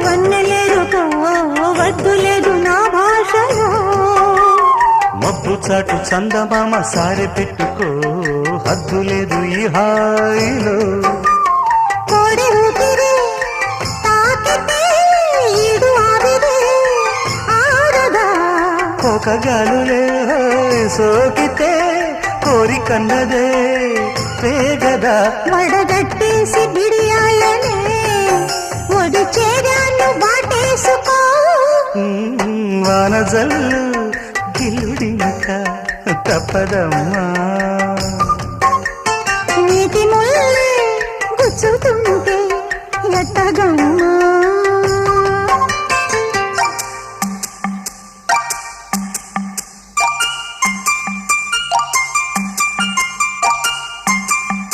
వన్నెలేరుకో వద్దు లేదు నా భాషలో. మబ్బు చాటు చందమామ సారె పెట్టుకో హద్దు లేదు ఈ హాయిలో. కోడి ఊపిరి తాకితే ఈడు ఆవిరి ఆరదా. ఒక గాలులే సోకితే కోరికన్నదే పేగదా. వడగట్టేసి బిడియాలనే ఒడి చేరాను వాటేసుకో. వానజల్లు గిల్లుడినక తప్పదమ్మా. నీటి ముల్లే గుచ్చుతుంటే ఎట్టగమ్మా.